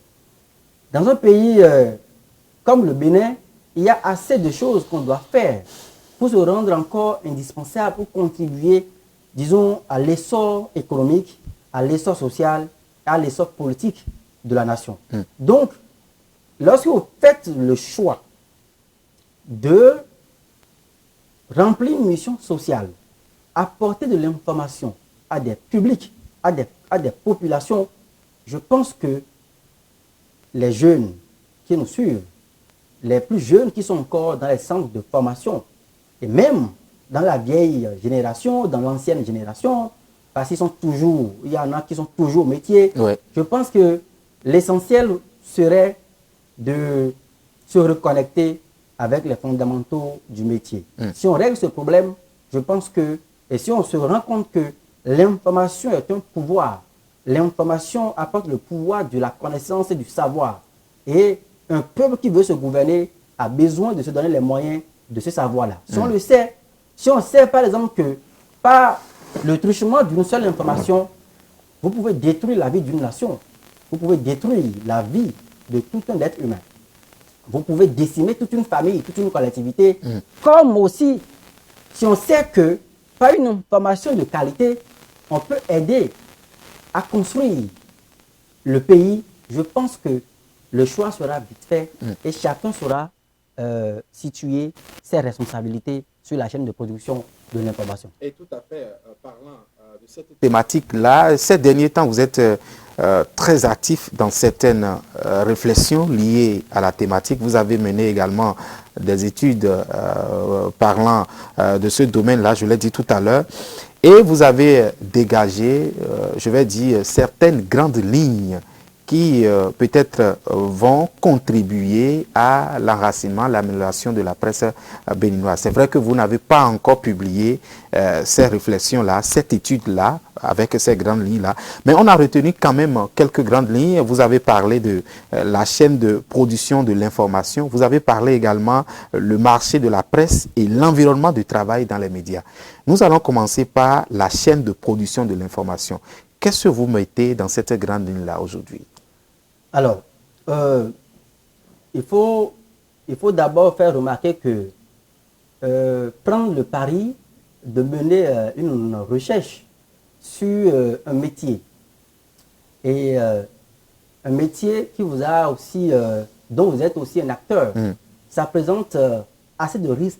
Dans un pays comme le Bénin, il y a assez de choses qu'on doit faire pour se rendre encore indispensable pour contribuer, disons, à l'essor économique, à l'essor social, à l'essor politique de la nation. Donc, lorsque vous faites le choix de remplir une mission sociale, apporter de l'information à des publics, à des populations, je pense que les jeunes qui nous suivent, les plus jeunes qui sont encore dans les centres de formation, et même dans la vieille génération, dans l'ancienne génération, parce qu'il y en a qui sont toujours au métier, je pense que l'essentiel serait de se reconnecter avec les fondamentaux du métier. Si on règle ce problème, je pense que, et si on se rend compte que l'information est un pouvoir, l'information apporte le pouvoir de la connaissance et du savoir. Et un peuple qui veut se gouverner a besoin de se donner les moyens de ce savoir-là. Si on le sait, si on sait par exemple que par le truchement d'une seule information, vous pouvez détruire la vie d'une nation, vous pouvez détruire la vie de tout un être humain. Vous pouvez décimer toute une famille, toute une collectivité. Comme aussi, si on sait que par une information de qualité, on peut aider à construire le pays, je pense que le choix sera vite fait et chacun saura situer ses responsabilités sur la chaîne de production de l'information. Et tout à fait, parlant de cette thématique-là, ces derniers temps, vous êtes très actif dans certaines réflexions liées à la thématique. Vous avez mené également des études parlant de ce domaine-là, je l'ai dit tout à l'heure. Et vous avez dégagé, je vais dire, certaines grandes lignes qui peut-être vont contribuer à l'enracinement, l'amélioration de la presse béninoise. C'est vrai que vous n'avez pas encore publié ces réflexions-là, cette étude-là, avec ces grandes lignes-là, mais on a retenu quand même quelques grandes lignes. Vous avez parlé de la chaîne de production de l'information, vous avez parlé également le marché de la presse et l'environnement du travail dans les médias. Nous allons commencer par la chaîne de production de l'information. Qu'est-ce que vous mettez dans cette grande ligne-là aujourd'hui? Alors, il faut d'abord faire remarquer que prendre le pari de mener une recherche sur un métier et un métier qui vous a aussi, dont vous êtes aussi un acteur, ça présente assez de risques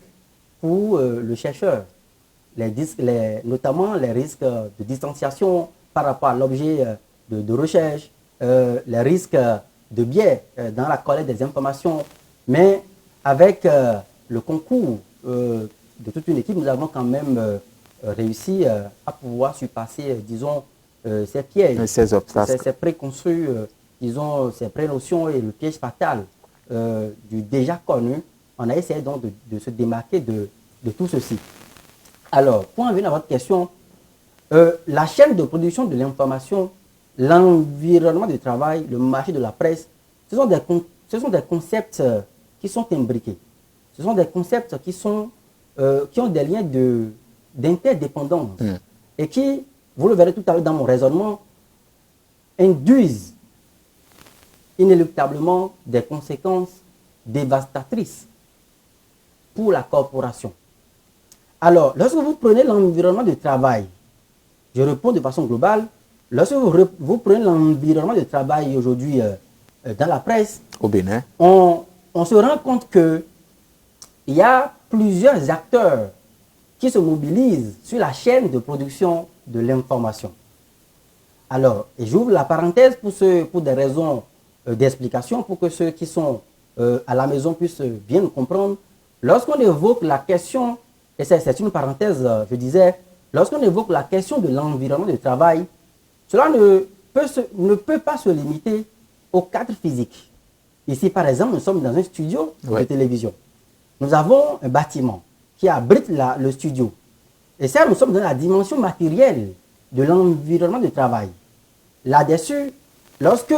pour le chercheur, notamment les risques de distanciation par rapport à l'objet de recherche, les risques de biais dans la collecte des informations, mais avec le concours de toute une équipe, nous avons quand même réussi à pouvoir surpasser, disons, ces pièges, ces obstacles, ces préconçus, disons, ces prénotions et le piège fatal du déjà connu. On a essayé donc de se démarquer de tout ceci. Alors, pour en venir à votre question, la chaîne de production de l'information, l'environnement du travail, le marché de la presse, ce sont des concepts qui sont imbriqués. Ce sont des concepts qui ont des liens d'interdépendance et qui, vous le verrez tout à l'heure dans mon raisonnement, induisent inéluctablement des conséquences dévastatrices pour la corporation. Alors, lorsque vous prenez l'environnement du travail, je réponds de façon globale, lorsque vous prenez l'environnement de travail aujourd'hui dans la presse, au Bénin, on se rend compte qu'il y a plusieurs acteurs qui se mobilisent sur la chaîne de production de l'information. Alors, et j'ouvre la parenthèse pour des raisons d'explication, pour que ceux qui sont à la maison puissent bien nous comprendre. Lorsqu'on évoque la question, et c'est une parenthèse, je disais, lorsqu'on évoque la question de l'environnement de travail, cela ne peut pas se limiter au cadre physique. Ici, par exemple, nous sommes dans un studio de télévision. Nous avons un bâtiment qui abrite le studio. Et ça, nous sommes dans la dimension matérielle de l'environnement de travail. Là-dessus, lorsque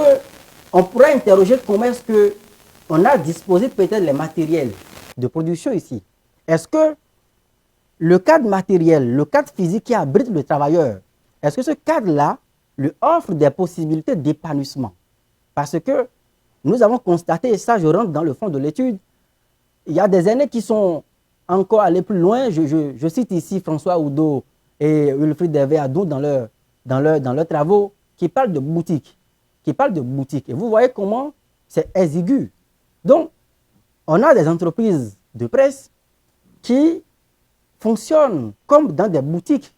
on pourrait interroger comment est-ce qu'on a disposé peut-être les matériels de production ici. Est-ce que le cadre matériel, le cadre physique qui abrite le travailleur, est-ce que ce cadre-là lui offre des possibilités d'épanouissement? Parce que nous avons constaté, et ça je rentre dans le fond de l'étude, il y a des aînés qui sont encore aller plus loin, je cite ici François Oudot et Wilfried Dervé-Adou dans leurs travaux qui parlent de boutique. Et vous voyez comment c'est exigu. Donc, on a des entreprises de presse qui fonctionnent comme dans des boutiques,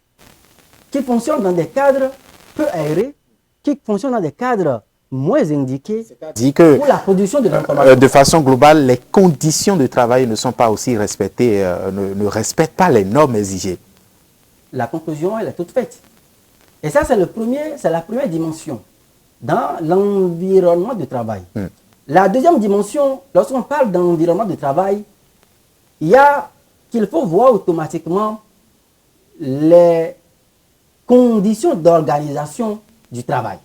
qui fonctionnent dans des cadres peu aérés, qui fonctionnent dans des cadres moins indiqués pour la production de l'information. De façon globale, les conditions de travail ne sont pas aussi respectées, ne respectent pas les normes exigées. La conclusion, elle est toute faite. Et ça, c'est la première dimension dans l'environnement de travail. La deuxième dimension, lorsqu'on parle d'environnement de travail, il y a qu'il faut voir automatiquement les conditions d'organisation du travail.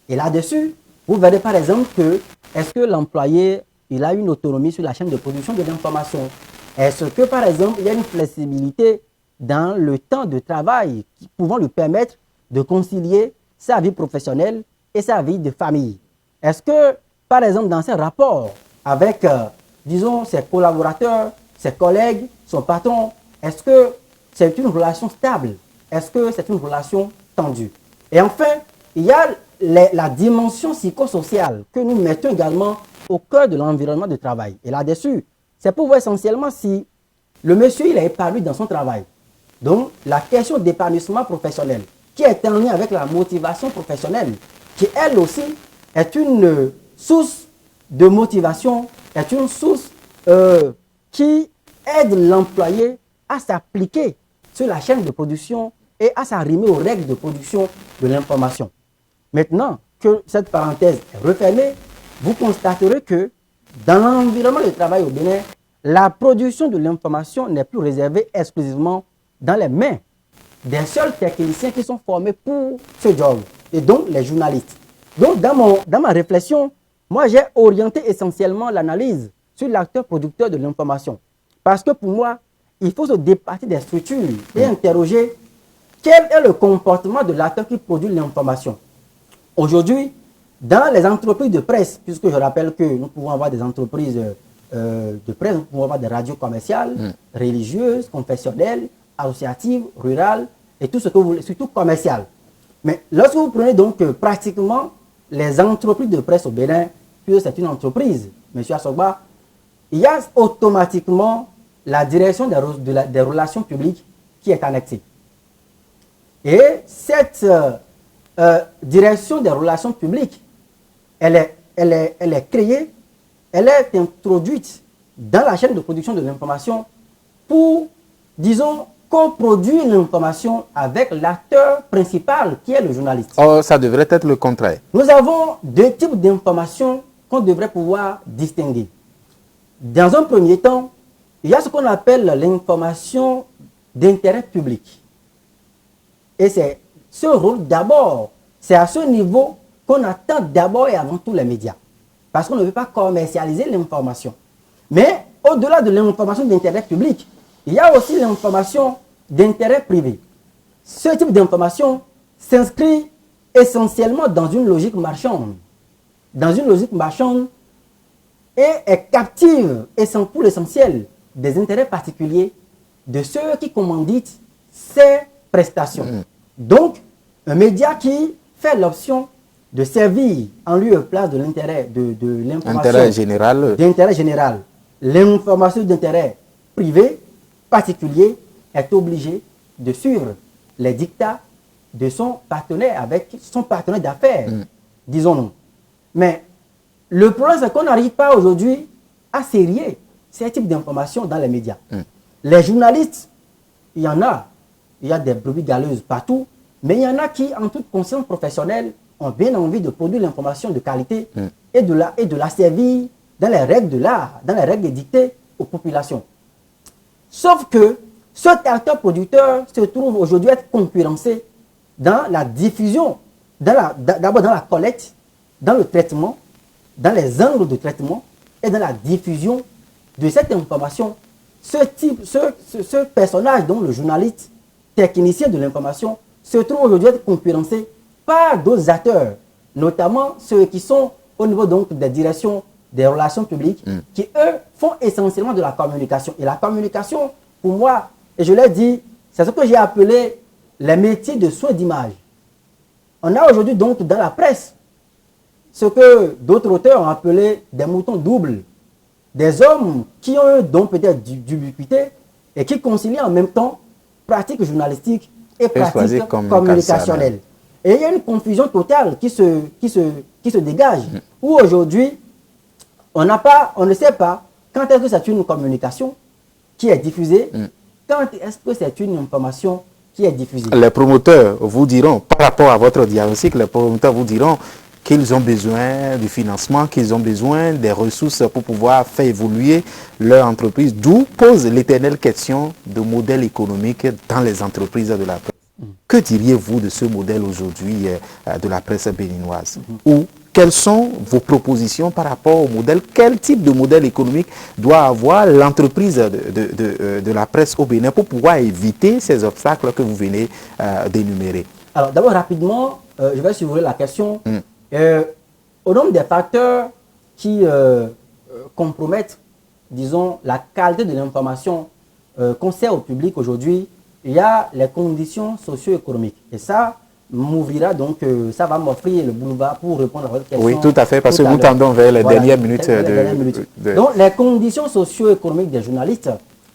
Et là-dessus, vous verrez par exemple que est-ce que l'employé il a une autonomie sur la chaîne de production de l'information? Est-ce que par exemple il y a une flexibilité dans le temps de travail pouvant lui permettre de concilier sa vie professionnelle et sa vie de famille? Est-ce que par exemple dans ses rapports avec disons ses collaborateurs, ses collègues, son patron, est-ce que c'est une relation stable? Est-ce que c'est une relation tendue? Et enfin, il y a la dimension psychosociale que nous mettons également au cœur de l'environnement de travail. Et là-dessus, c'est pour voir essentiellement si le monsieur il est épanoui dans son travail. Donc, la question d'épanouissement professionnel, qui est en lien avec la motivation professionnelle, qui elle aussi est une source de motivation, est une source qui aide l'employé à s'appliquer sur la chaîne de production et à s'arrimer aux règles de production de l'information. Maintenant que cette parenthèse est refermée, vous constaterez que dans l'environnement de travail au Bénin, la production de l'information n'est plus réservée exclusivement dans les mains des seuls techniciens qui sont formés pour ce job, et donc les journalistes. Donc dans ma réflexion, moi j'ai orienté essentiellement l'analyse sur l'acteur producteur de l'information. Parce que pour moi, il faut se départir des structures et interroger quel est le comportement de l'acteur qui produit l'information. Aujourd'hui, dans les entreprises de presse, puisque je rappelle que nous pouvons avoir des entreprises de presse, nous pouvons avoir des radios commerciales, religieuses, confessionnelles, associatives, rurales, et tout ce que vous voulez, surtout commerciales. Mais lorsque vous prenez donc pratiquement les entreprises de presse au Bénin, puisque c'est une entreprise, M. Assogba, il y a automatiquement la direction des relations publiques qui est annexée. Et cette direction des relations publiques, elle est créée, elle est introduite dans la chaîne de production de l'information pour, disons, coproduire l'information avec l'acteur principal qui est le journaliste. Oh, ça devrait être le contraire. Nous avons deux types d'informations qu'on devrait pouvoir distinguer. Dans un premier temps, il y a ce qu'on appelle l'information d'intérêt public. Et c'est ce rôle d'abord, c'est à ce niveau qu'on attend d'abord et avant tout les médias. Parce qu'on ne veut pas commercialiser l'information. Mais au-delà de l'information d'intérêt public, il y a aussi l'information d'intérêt privé. Ce type d'information s'inscrit essentiellement dans une logique marchande. Dans une logique marchande et est captive, et pour l'essentiel, des intérêts particuliers de ceux qui commanditent ces prestations. Donc, un média qui fait l'option de servir en lieu et place de l'intérêt de l'information d'intérêt général, l'information d'intérêt privé particulier est obligé de suivre les dictats de son partenaire d'affaires, disons-nous. Mais le problème, c'est qu'on n'arrive pas aujourd'hui à sérier ces types d'informations dans les médias. Les journalistes, il y en a, il y a des brebis galeuses partout, mais il y en a qui, en toute conscience professionnelle, ont bien envie de produire l'information de qualité et de la servir dans les règles de l'art, dans les règles dictées aux populations. Sauf que cet acteur producteur se trouve aujourd'hui être concurrencé dans la diffusion, d'abord dans la collecte, dans le traitement, dans les angles de traitement et dans la diffusion de cette information. Ce personnage, dont le journaliste, technicien de l'information, se trouve aujourd'hui être concurrencé par d'autres acteurs, notamment ceux qui sont au niveau donc des directions des relations publiques qui, eux, font essentiellement de la communication. Et la communication, pour moi, et je l'ai dit, c'est ce que j'ai appelé les métiers de soins d'image. On a aujourd'hui donc dans la presse ce que d'autres auteurs ont appelé des moutons doubles. Des hommes qui ont donc peut-être d'ubiquité et qui concilient en même temps pratique journalistique et pratique communicationnelle. Et il y a une confusion totale qui se dégage, où aujourd'hui, on ne sait pas quand est-ce que c'est une communication qui est diffusée, quand est-ce que c'est une information qui est diffusée. Les promoteurs vous diront, par rapport à votre diagnostic, les promoteurs vous diront qu'ils ont besoin du financement, qu'ils ont besoin des ressources pour pouvoir faire évoluer leur entreprise. D'où pose l'éternelle question de modèle économique dans les entreprises de la presse. Que diriez-vous de ce modèle aujourd'hui de la presse béninoise? Ou quelles sont vos propositions par rapport au modèle? Quel type de modèle économique doit avoir l'entreprise de la presse au Bénin pour pouvoir éviter ces obstacles que vous venez d'énumérer? Alors d'abord rapidement, je vais survoler la question. Au nombre des facteurs qui compromettent, disons, la qualité de l'information qu'on sert au public aujourd'hui, il y a les conditions socio-économiques. Et ça m'ouvrira donc, ça va m'offrir le boulevard pour répondre à votre question. Oui, tout à fait, parce que nous tendons vers les dernières minutes. Donc, les conditions socio-économiques des journalistes,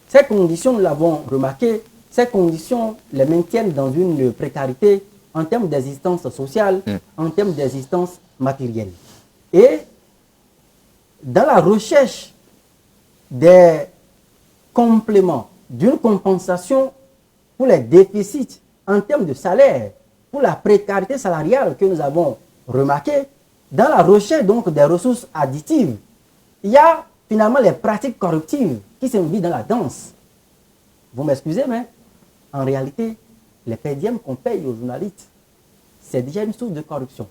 ces conditions, nous l'avons remarqué, ces conditions les maintiennent dans une précarité en termes d'existence sociale, en termes d'existence matérielle. Et dans la recherche des compléments, d'une compensation pour les déficits en termes de salaire, pour la précarité salariale que nous avons remarqué, dans la recherche donc des ressources additives, il y a finalement les pratiques corruptives qui s'invient dans la danse. Vous m'excusez, mais en réalité, les PDM qu'on paye aux journalistes, c'est déjà une source de corruption.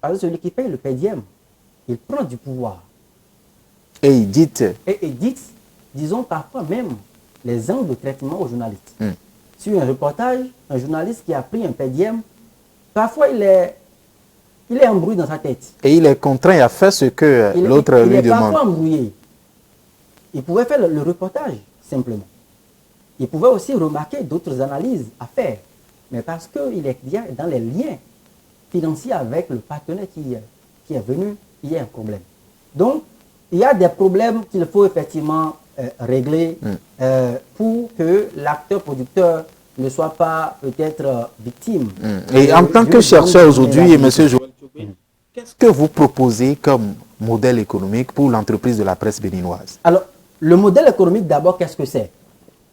Parce que celui qui paye le PDM, il prend du pouvoir. Et il dit, disons parfois même, les angles de traitement aux journalistes. Sur un reportage, un journaliste qui a pris un PDM, parfois il est embrouillé dans sa tête. Et il est contraint à faire ce que l'autre lui demande. Il est parfois embrouillé. Il pouvait faire le reportage, simplement. Il pouvait aussi remarquer d'autres analyses à faire. Mais parce qu'il est dans les liens financiers avec le partenaire qui est venu, il y a un problème. Donc, il y a des problèmes qu'il faut effectivement régler pour que l'acteur producteur ne soit pas peut-être victime. Et en tant que chercheur aujourd'hui, M. Joël Tchobé, qu'est-ce que vous proposez comme modèle économique pour l'entreprise de la presse béninoise? Alors, le modèle économique, d'abord, qu'est-ce que c'est?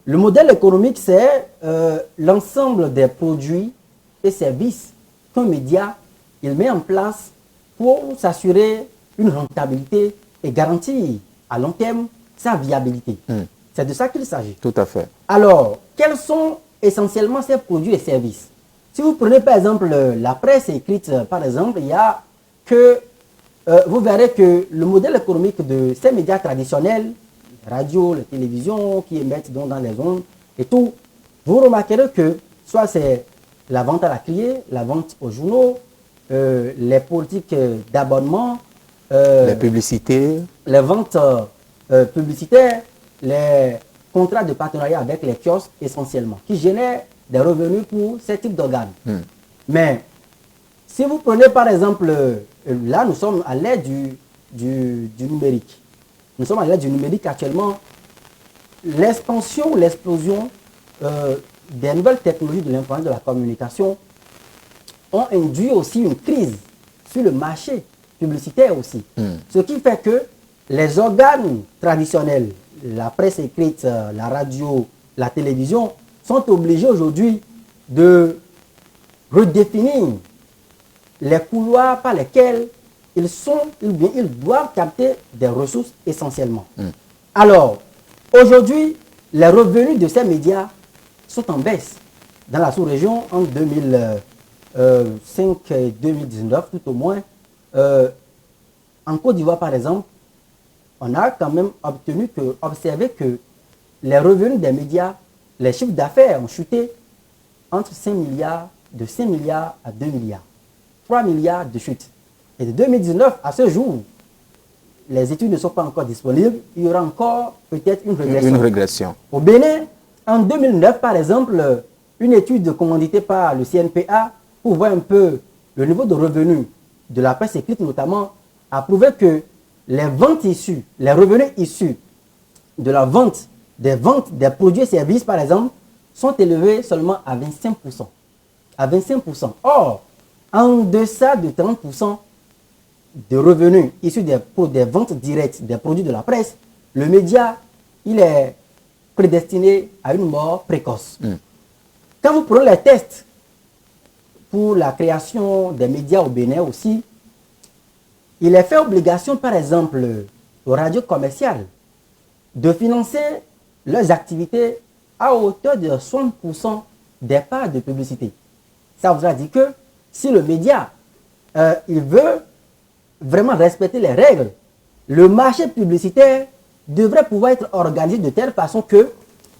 Le modèle économique, c'est l'ensemble des produits et services qu'un média il met en place pour s'assurer une rentabilité et garantir à long terme sa viabilité. C'est de ça qu'il s'agit. Tout à fait. Alors, quels sont essentiellement ces produits et services? Si vous prenez par exemple la presse écrite, par exemple, il y a que, vous verrez que le modèle économique de ces médias traditionnels, radio, la télévision, qui émettent donc dans les ondes et tout, vous remarquerez que soit c'est la vente à la criée, la vente aux journaux, les politiques d'abonnement, les publicités, les ventes publicitaires, les contrats de partenariat avec les kiosques essentiellement, qui génèrent des revenus pour ces types d'organes. Mais si vous prenez par exemple, là nous sommes à l'ère du numérique. Nous sommes à l'ère du numérique actuellement. L'expansion, l'explosion des nouvelles technologies de l'information et de la communication ont induit aussi une crise sur le marché publicitaire aussi. Ce qui fait que les organes traditionnels, la presse écrite, la radio, la télévision, sont obligés aujourd'hui de redéfinir les couloirs par lesquels ils doivent capter des ressources essentiellement. Alors, aujourd'hui, les revenus de ces médias sont en baisse. Dans la sous-région, en 2005 et 2019, tout au moins, en Côte d'Ivoire, par exemple, on a quand même observé que les revenus des médias, les chiffres d'affaires ont chuté entre 5 milliards, de 5 milliards à 2 milliards. 3 milliards de chute. Et de 2019 à ce jour, les études ne sont pas encore disponibles, il y aura encore peut-être une régression. Une régression. Au Bénin, en 2009, par exemple, une étude commanditée par le CNPA pour voir un peu le niveau de revenus de la presse écrite notamment, a prouvé que les revenus issus de la vente des produits et services, par exemple, sont élevés seulement à 25%. À 25%. Or, en deçà de 30% de revenus issus des ventes directes des produits de la presse, le média, il est prédestiné à une mort précoce. Quand vous prenez les tests pour la création des médias au Bénin aussi, il est fait obligation, par exemple, aux radios commerciales de financer leurs activités à hauteur de 60% des parts de publicité. Ça voudra dire que si le média il veut vraiment respecter les règles, le marché publicitaire devrait pouvoir être organisé de telle façon que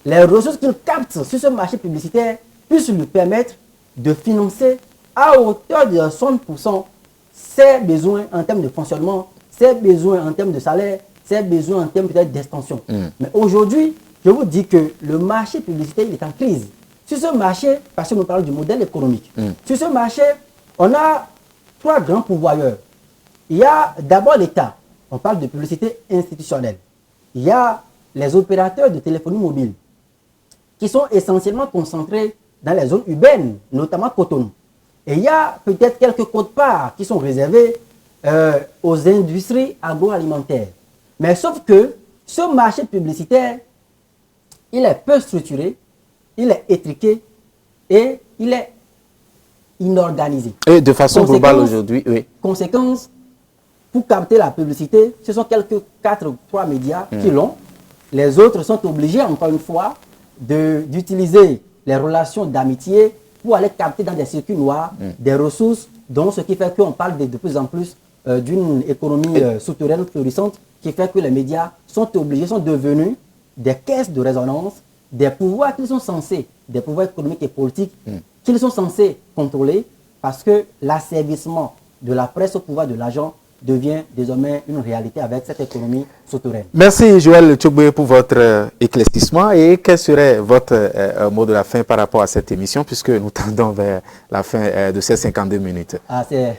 les ressources qu'il capte sur ce marché publicitaire puissent lui permettre de financer à hauteur de 60% ses besoins en termes de fonctionnement, ses besoins en termes de salaire, ses besoins en termes peut-être d'extension. Mais aujourd'hui, je vous dis que le marché publicitaire il est en crise. Sur ce marché, parce que nous parlons du modèle économique, sur ce marché, on a trois grands pourvoyeurs. Il y a d'abord l'État, on parle de publicité institutionnelle. Il y a les opérateurs de téléphonie mobile, qui sont essentiellement concentrés dans les zones urbaines, notamment Cotonou. Et il y a peut-être quelques quotes-parts qui sont réservées aux industries agroalimentaires. Mais sauf que ce marché publicitaire, il est peu structuré, il est étriqué et il est inorganisé. Et de façon globale aujourd'hui, oui. Conséquence, pour capter la publicité, ce sont quelques 4 ou 3 médias qui l'ont. Les autres sont obligés, encore une fois, d'utiliser les relations d'amitié pour aller capter dans des circuits noirs des ressources, donc ce qui fait qu'on parle de plus en plus d'une économie souterraine florissante, qui fait que les médias sont obligés, sont devenus des caisses de résonance, des pouvoirs qu'ils sont censés, des pouvoirs économiques et politiques qu'ils sont censés contrôler, parce que l'asservissement de la presse au pouvoir de l'argent devient désormais une réalité avec cette économie souterraine. Merci Joël Tchogbe pour votre éclaircissement. Et quel serait votre mot de la fin par rapport à cette émission, puisque nous tendons vers la fin de ces 52 minutes? Ah, c'est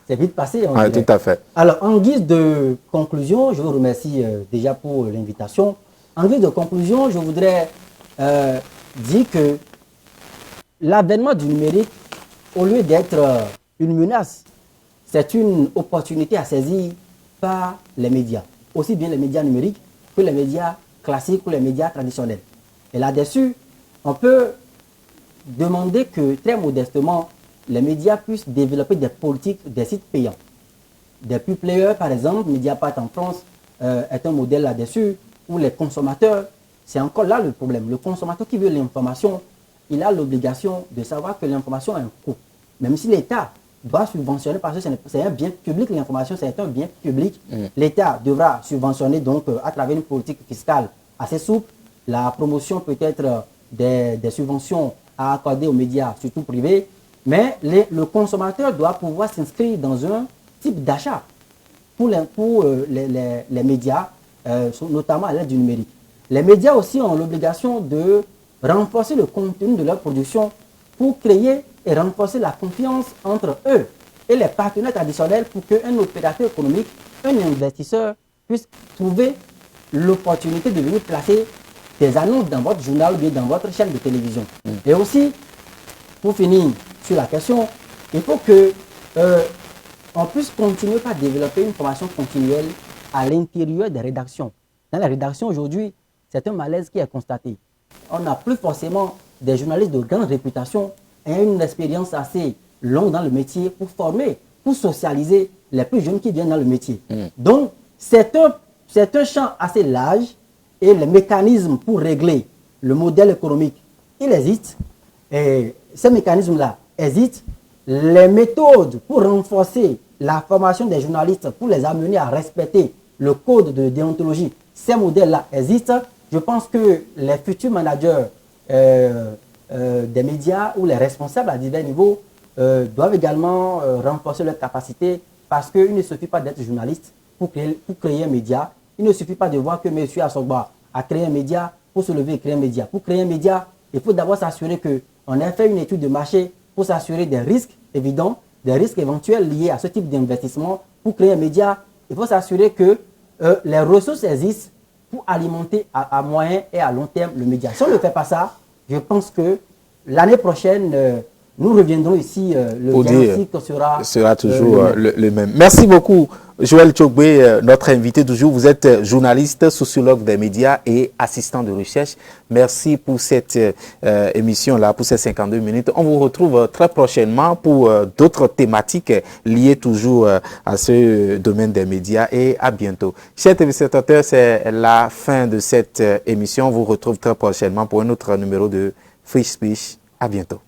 vite passé. Ah, tout à fait. Alors, en guise de conclusion, je vous remercie déjà pour l'invitation. En guise de conclusion, je voudrais dire que l'avènement du numérique, au lieu d'être une menace, c'est une opportunité à saisir par les médias, aussi bien les médias numériques que les médias classiques ou les médias traditionnels. Et là-dessus, on peut demander que, très modestement, les médias puissent développer des politiques, des sites payants. Des pure players, par exemple, Mediapart en France est un modèle là-dessus, où les consommateurs, c'est encore là le problème. Le consommateur qui veut l'information, il a l'obligation de savoir que l'information a un coût. Même si l'État doit subventionner, parce que c'est un bien public, l'information c'est un bien public, l'État devra subventionner donc à travers une politique fiscale assez souple, la promotion peut-être des subventions à accorder aux médias, surtout privés, mais le consommateur doit pouvoir s'inscrire dans un type d'achat pour les médias, notamment à l'aide du numérique. Les médias aussi ont l'obligation de renforcer le contenu de leur production pour créer et renforcer la confiance entre eux et les partenaires traditionnels pour qu'un opérateur économique, un investisseur puisse trouver l'opportunité de venir placer des annonces dans votre journal ou bien dans votre chaîne de télévision. Et aussi, pour finir sur la question, il faut que on puisse continuer par développer une formation continuelle à l'intérieur des rédactions. Dans les rédactions aujourd'hui, c'est un malaise qui est constaté. On n'a plus forcément des journalistes de grande réputation et une expérience assez longue dans le métier pour former, pour socialiser les plus jeunes qui viennent dans le métier. Donc, c'est un champ assez large et les mécanismes pour régler le modèle économique, il existe. Et ces mécanismes-là existent. Les méthodes pour renforcer la formation des journalistes, pour les amener à respecter le code de déontologie, ces modèles-là existent. Je pense que les futurs managers des médias ou les responsables à divers niveaux doivent également renforcer leur capacité, parce qu'il ne suffit pas d'être journaliste pour pour créer un média. Il ne suffit pas de voir que M. Assogba a créé un média pour se lever et créer un média. Pour créer un média, il faut d'abord s'assurer qu'on a fait une étude de marché pour s'assurer des risques évidents, des risques éventuels liés à ce type d'investissement. Pour créer un média, il faut s'assurer que les ressources existent pour alimenter à moyen et à long terme le média. Si on ne fait pas ça, je pense que l'année prochaine, nous reviendrons ici, le diagnostic sera toujours le même. Merci beaucoup, Joël Tchogbe, notre invité du jour. Vous êtes journaliste, sociologue des médias et assistant de recherche. Merci pour cette émission-là, pour ces 52 minutes. On vous retrouve très prochainement pour d'autres thématiques liées toujours à ce domaine des médias, et à bientôt. Chers téléspectateurs, c'est la fin de cette émission. On vous retrouve très prochainement pour un autre numéro de Free Speech. À bientôt.